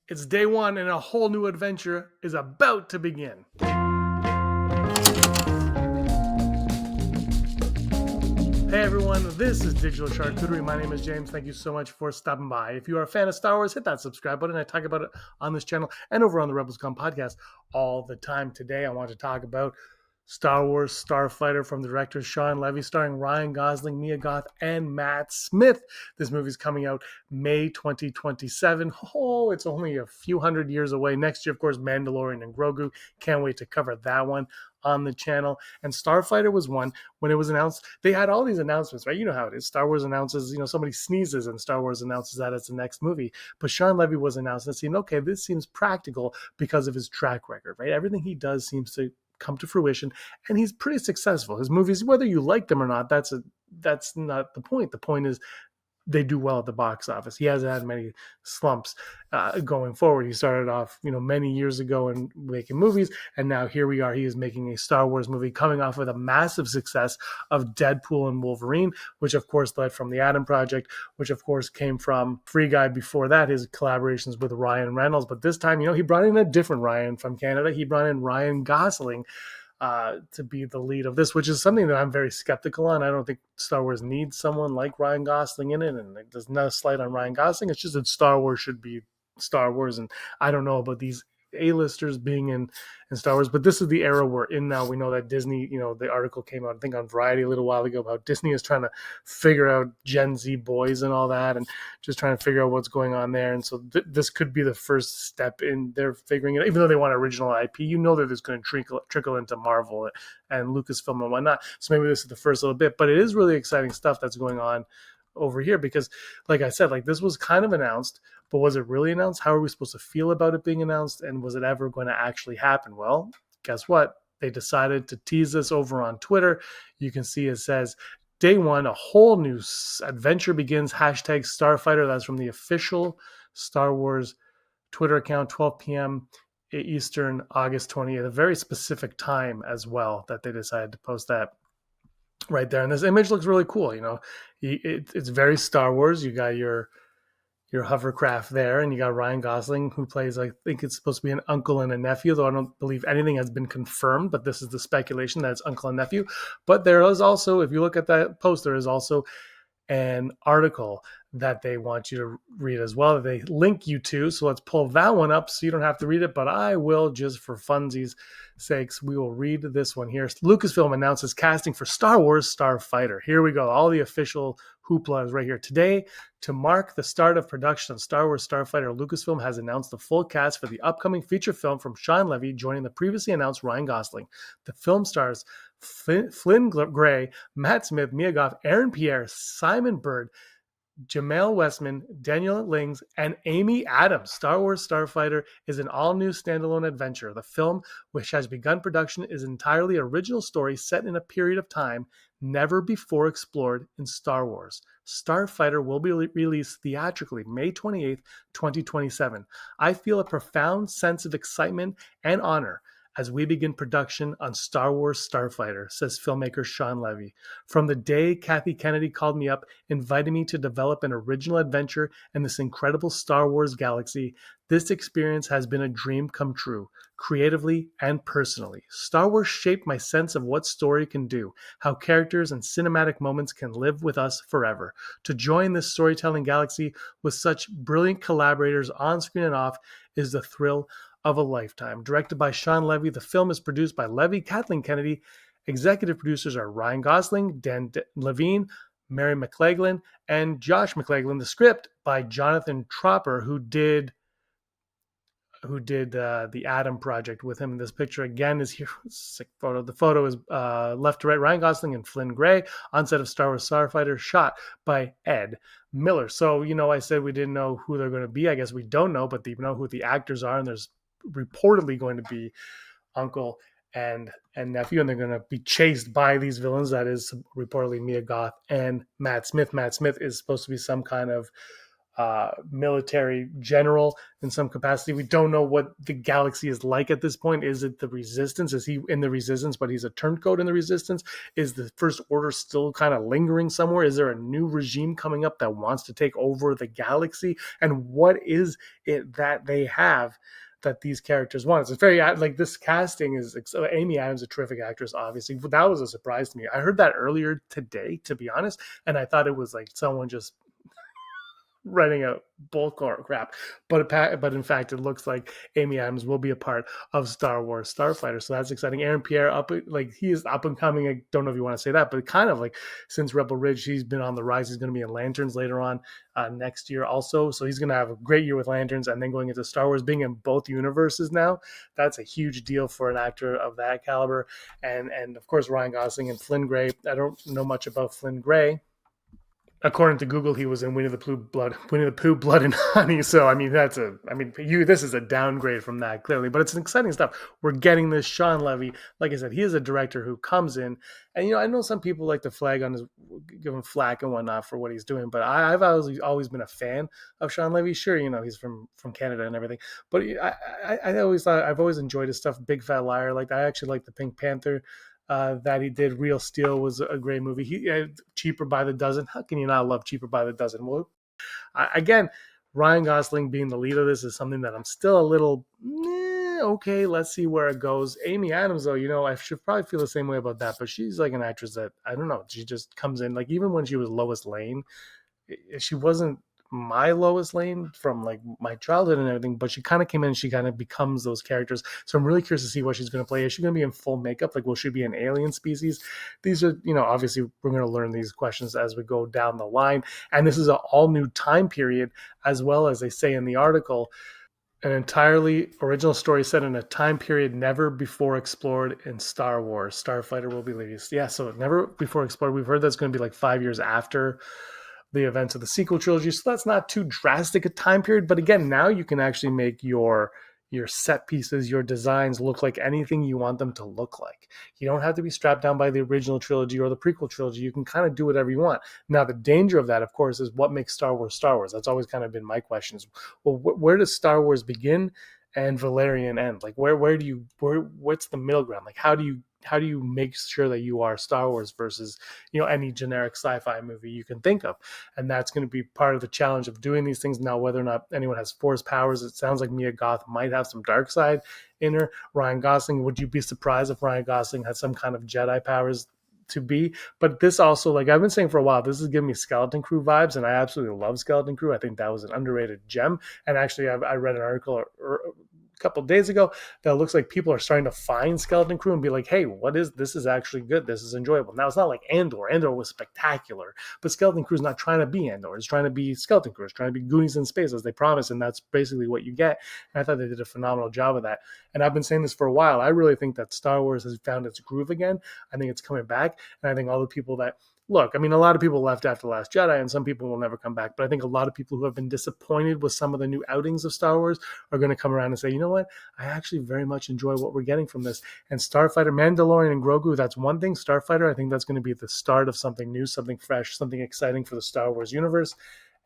It's day one and a whole new adventure is about to begin. Hey everyone, this is Digital Charcuterie. My name is James. Thank you so much for stopping by. If you are a fan of Star Wars, hit that subscribe button. I talk about it on this channel and over on the RebelsCon podcast all the time. Today I want to talk about Star Wars Starfighter from the director Shawn Levy, starring Ryan Gosling, Mia Goth, and Matt Smith. This movie's coming out May 2027. Oh, it's only a few hundred years away. Next year, of course, Mandalorian and Grogu. Can't wait to cover that one on the channel. And Starfighter was one when it was announced. They had all these announcements, right? You know how it is. Star Wars announces, somebody sneezes and Star Wars announces that it's the next movie. But Shawn Levy was announced and saying, okay, this seems practical because of his track record, right? Everything he does seems to come to fruition, and he's pretty successful. His movies, whether you like them or not, that's not the point. The point is they do well at the box office. He hasn't had many slumps going forward. He started off, many years ago in making movies, and now here we are. He is making a Star Wars movie coming off of the massive success of Deadpool and Wolverine, which of course led from the Adam Project, which of course came from Free Guy before that, his collaborations with Ryan Reynolds. But this time, he brought in a different Ryan from Canada. He brought in Ryan Gosling, to be the lead of this, which is something that I'm very skeptical on. I don't think Star Wars needs someone like Ryan Gosling in it, and there's no slight on Ryan Gosling. It's just that Star Wars should be Star Wars, and I don't know about these A-listers being in Star Wars, but this is the era we're in now. We know that Disney, the article came out, I think, on Variety a little while ago about Disney is trying to figure out Gen Z boys and all that, and just trying to figure out what's going on there. And so this could be the first step in their figuring it out. Even though they want original IP, that it's going to trickle into Marvel and Lucasfilm and whatnot. So maybe this is the first little bit, but it is really exciting stuff that's going on over here because, like I said, this was kind of announced, but was it really announced? How are we supposed to feel about it being announced? And was it ever going to actually happen? Well, guess what? They decided to tease this over on Twitter. You can see it says, day one, a whole new adventure begins, #Starfighter. That's from the official Star Wars Twitter account, 12 p.m. Eastern, August 20th, a very specific time as well that they decided to post that right there. And this image looks really cool. It's very Star Wars. You got your hovercraft there, and you got Ryan Gosling, who plays, I think it's supposed to be an uncle and a nephew, though I don't believe anything has been confirmed, but this is the speculation that it's uncle and nephew. But there is also, if you look at that post, there is also an article that they want you to read as well, that they link you to. So let's pull that one up so you don't have to read it, but I will, just for funsies sakes. We will read this one here. Lucasfilm announces casting for Star Wars Starfighter. Here we go. All the official hoopla is right here. Today, to mark the start of production of Star Wars Starfighter, Lucasfilm has announced the full cast for the upcoming feature film from Shawn Levy, joining the previously announced Ryan Gosling. The film stars Flynn Gray, Matt Smith, Mia Goth, Aaron Pierre, Simon Bird, Jamel Westman, Daniel Lings, and Amy Adams. Star Wars Starfighter is an all-new standalone adventure. The film, which has begun production, is an entirely original story set in a period of time never before explored in Star Wars. Starfighter will be released theatrically May 28th, 2027. I feel a profound sense of excitement and honor as we begin production on Star Wars Starfighter, says filmmaker Shawn Levy. From the day Kathy Kennedy called me up, inviting me to develop an original adventure in this incredible Star Wars galaxy, this experience has been a dream come true, creatively and personally. Star Wars shaped my sense of what story can do, how characters and cinematic moments can live with us forever. To join this storytelling galaxy with such brilliant collaborators on screen and off is the thrill of a lifetime. Directed by Shawn Levy, the film is produced by Levy, Kathleen Kennedy. Executive producers are Ryan Gosling, Dan Levine, Mary McLaglen, and Josh McLaglen. The script by Jonathan Tropper, who did the Adam Project with him. In this picture again is here. Sick photo. The photo is left to right. Ryan Gosling and Flynn Gray on set of Star Wars Starfighter, shot by Ed Miller. So, I said we didn't know who they're going to be. I guess we don't know, but they know who the actors are, and there's reportedly going to be uncle and nephew, and they're going to be chased by these villains. That is reportedly Mia Goth and Matt Smith. Matt Smith is supposed to be some kind of military general in some capacity. We don't know what the galaxy is like at this point. Is it the Resistance? Is he in the Resistance, but he's a turncoat in the Resistance? Is the First Order still kind of lingering somewhere? Is there a new regime coming up that wants to take over the galaxy? And what is it that they have that these characters want? It's very like this casting is Amy Adams, a terrific actress. Obviously, that was a surprise to me. I heard that earlier today, to be honest, and I thought it was like someone just writing a bull crap. But in fact, it looks like Amy Adams will be a part of Star Wars Starfighter, so that's exciting. Aaron Pierre, he is up and coming. I don't know if you want to say that, but kind of like since Rebel Ridge, he's been on the rise. He's going to be in Lanterns later on next year also, so he's going to have a great year with Lanterns, and then going into Star Wars, being in both universes now. That's a huge deal for an actor of that caliber. And of course Ryan Gosling and Flynn Gray. I don't know much about Flynn Gray. According to Google, he was in Winnie the Pooh, Blood and Honey. So I mean, this is a downgrade from that clearly, but it's exciting stuff. We're getting this Shawn Levy. Like I said, he is a director who comes in, and I know some people like to give him flack and whatnot for what he's doing, but I've always been a fan of Shawn Levy. Sure, he's from Canada and everything, but I always thought I've always enjoyed his stuff. Big Fat Liar, I actually like the Pink Panther. That he did. Real Steel was a great movie. Cheaper by the Dozen. How can you not love Cheaper by the Dozen? Well, again, Ryan Gosling being the lead of this is something that I'm still a little, okay, let's see where it goes. Amy Adams, though, I should probably feel the same way about that, but she's like an actress that, I don't know, she just comes in, like even when she was Lois Lane, she wasn't my Lois Lane from like my childhood and everything, but she kind of came in and she kind of becomes those characters. So I'm really curious to see what she's going to play. Is she going to be in full makeup? Like, will she be an alien species? These are, obviously we're going to learn these questions as we go down the line. And this is an all new time period, as well as they say in the article, an entirely original story set in a time period never before explored in Star Wars. Starfighter will be released. Yeah, so never before explored. We've heard that's going to be like 5 years after the events of the sequel trilogy, so that's not too drastic a time period. But again, now you can actually make your set pieces, your designs look like anything you want them to look like. You don't have to be strapped down by the original trilogy or the prequel trilogy. You can kind of do whatever you want. Now, the danger of that, of course, is what makes Star Wars Star Wars. That's always kind of been my question. Is, well, where does Star Wars begin and Valerian end? Like, what's the middle ground? Like, how do you make sure that you are Star Wars versus any generic sci-fi movie you can think of? And that's going to be part of the challenge of doing these things. Now, whether or not anyone has Force powers, it sounds like Mia Goth might have some dark side in her. Ryan Gosling, would you be surprised if Ryan Gosling had some kind of Jedi powers to be? But this also, like I've been saying for a while, this is giving me Skeleton Crew vibes, and I absolutely love Skeleton Crew. I think that was an underrated gem. And actually, I read an article a couple of days ago that looks like people are starting to find Skeleton Crew and be like, hey, this is actually good, this is enjoyable. Now, it's not like Andor was spectacular, but Skeleton Crew is not trying to be Andor. It's trying to be Skeleton Crew. It's trying to be Goonies in space, as they promised, and that's basically what you get. And I thought they did a phenomenal job of that. And I've been saying this for a while. I really think that Star Wars has found its groove again. I think it's coming back, and I think all the people that look, I mean, a lot of people left after The Last Jedi, and some people will never come back. But I think a lot of people who have been disappointed with some of the new outings of Star Wars are going to come around and say, you know what? I actually very much enjoy what we're getting from this. And Starfighter, Mandalorian, and Grogu, that's one thing. Starfighter, I think that's going to be the start of something new, something fresh, something exciting for the Star Wars universe.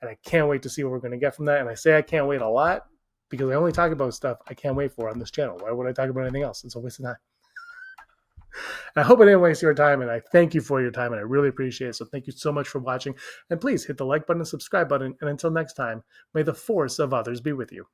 And I can't wait to see what we're going to get from that. And I say I can't wait a lot because I only talk about stuff I can't wait for on this channel. Why would I talk about anything else? It's a waste of time. And I hope I didn't waste your time, and I thank you for your time, and I really appreciate it. So thank you so much for watching, and please hit the like button and subscribe button. And until next time, may the force of others be with you.